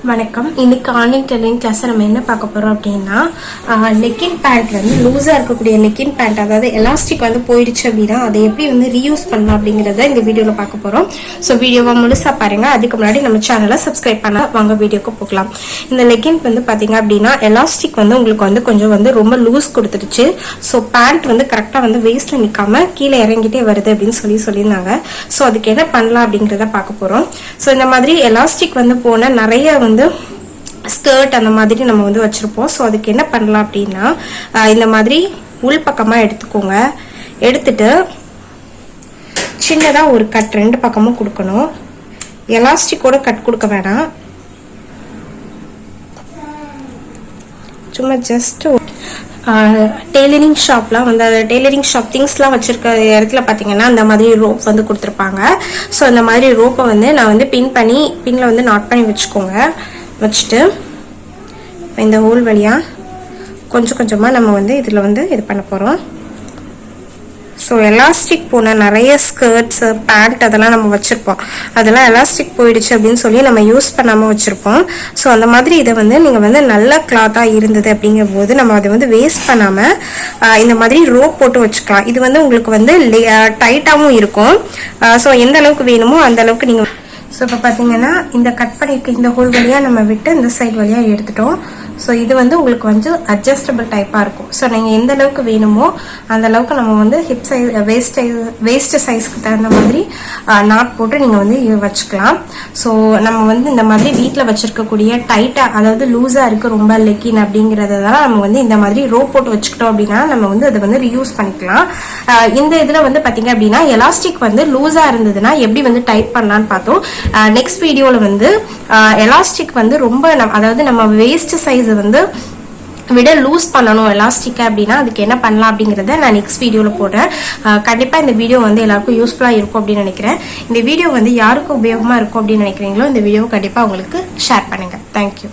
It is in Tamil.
வணக்கம். இன்னைக்கு ஆன்லைன் டெய்லரிங் கிளாஸ் நம்ம என்ன பார்க்க போறோம் அப்படின்னா லெக்கின் பேண்ட் வந்து லூஸா இருக்கக்கூடிய லெக்கின் பேண்ட், அதாவது எலாஸ்டிக் வந்து போயிடுச்சு அப்படின்னா அதை எப்படி வந்து ரீயூஸ் பண்ணலாம் அப்படிங்கறத இந்த வீடியோல பார்க்க போறோம். ஸோ வீடியோவை முழுசா பாருங்க. அதுக்கு முன்னாடி நம்ம சேனலை சப்ஸ்கிரைப் பண்ண வாங்க வீடியோக்கு போகலாம். இந்த லெக்கின் வந்து பாத்தீங்க அப்படின்னா எலாஸ்டிக் வந்து உங்களுக்கு வந்து கொஞ்சம் வந்து ரொம்ப லூஸ் கொடுத்துருச்சு. ஸோ பேண்ட் வந்து கரெக்டா வந்து வேஸ்ட்ல நிக்காம கீழே இறங்கிட்டே வருது அப்படின்னு சொல்லியிருந்தாங்க. ஸோ அதுக்கு என்ன பண்ணலாம் அப்படிங்கறத பார்க்க போறோம். ஸோ இந்த மாதிரி எலாஸ்டிக் வந்து போன நிறைய வந்து ஸ்கர்ட் அந்த மாதிரி நம்ம வந்து வச்சிருப்போம். ஸோ அதுக்கு என்ன பண்ணலாம் அப்படின்னா இந்த மாதிரி உள் பக்கமா எடுத்துக்கோங்க. எடுத்துட்டு சின்னதா ஒரு கட் ரெண்டு பக்கமும் கொடுக்கணும். எலாஸ்டிக்கோட கட் கொடுக்க வேணாம், சும்மா ஜஸ்ட் டெய்லரிங் ஷாப்லாம் வந்து டெய்லரிங் ஷாப் திங்ஸ்லாம் வச்சிருக்க இடத்துல பார்த்தீங்கன்னா அந்த மாதிரி ரோப் வந்து கொடுத்துருப்பாங்க. ஸோ அந்த மாதிரி ரோப்பை வந்து நான் வந்து பின்ல வந்து நாட் பண்ணி வச்சுக்கோங்க. வச்சுட்டு இந்த ஹோல் வழியாக கொஞ்சம் கொஞ்சமாக நம்ம வந்து இதில் வந்து இது பண்ண போகிறோம். ஸோ எலாஸ்டிக் போன நிறைய ஸ்கர்ட்ஸு பேண்ட் அதெல்லாம் நம்ம வச்சுருப்போம். அதெல்லாம் எலாஸ்டிக் போயிடுச்சு அப்படின்னு சொல்லி நம்ம யூஸ் பண்ணாமல் வச்சுருப்போம். ஸோ அந்த மாதிரி இதை வந்து நீங்கள் வந்து நல்ல கிளாத்தாக இருந்தது அப்படிங்கும்போது நம்ம அதை வந்து வேஸ்ட் பண்ணாமல் இந்த மாதிரி ரோப் போட்டு வச்சுக்கலாம். இது வந்து உங்களுக்கு வந்து டைட்டாகவும் இருக்கும். ஸோ எந்த அளவுக்கு வேணுமோ அந்த அளவுக்கு நீங்கள். ஸோ இப்போ பார்த்தீங்கன்னா இந்த கட் பண்ணியிருக்க இந்த ஹோல் வழியாக நம்ம விட்டு இந்த சைட் வழியாக எடுத்துட்டோம். ஸோ இது வந்து உங்களுக்கு வந்து அட்ஜஸ்டபிள் டைப்பாக இருக்கும். ஸோ நீங்கள் எந்த அளவுக்கு வேணுமோ அந்த அளவுக்கு நம்ம வந்து ஹிப் சைஸ் வேஸ்ட் சைஸ்க்கு தகுந்த மாதிரி நாட் போட்டு நீங்கள் வந்து வச்சுக்கலாம். ஸோ நம்ம வந்து இந்த மாதிரி வீட்டில் வச்சுருக்கக்கூடிய டைட்டாக, அதாவது லூஸாக இருக்குது ரொம்ப லெக்கின் அப்படிங்கிறதெல்லாம் நம்ம வந்து இந்த மாதிரி ரோப் போட்டு வச்சுக்கிட்டோம் அப்படின்னா நம்ம வந்து அதை வந்து ரீயூஸ் பண்ணிக்கலாம். இந்த இதில் வந்து பார்த்தீங்க அப்படின்னா எலாஸ்டிக் வந்து லூஸாக இருந்ததுன்னா எப்படி வந்து டைட் பண்ணலான்னு பார்த்தோம். நெக்ஸ்ட் வீடியோவில் வந்து எலாஸ்டிக் வந்து ரொம்ப அதாவது நம்ம வேஸ்ட் சைஸ் வந்து விட லூஸ் பண்ணணும் எலாஸ்டிக்கா அப்படின்னா அதுக்கு என்ன பண்ணலாம் அப்படிங்கிறத நான் நெக்ஸ்ட் வீடியோவில் போடுறேன். கண்டிப்பாக இந்த வீடியோ வந்து எல்லாருக்கும் யூஸ்ஃபுல்லாக இருக்கும் அப்படின்னு நினைக்கிறேன். இந்த வீடியோ வந்து யாருக்கும் உபயோகமாக இருக்கும் அப்படின்னு நினைக்கிறீங்களோ இந்த வீடியோவை கண்டிப்பாக உங்களுக்கு ஷேர் பண்ணுங்கள். தேங்க்யூ.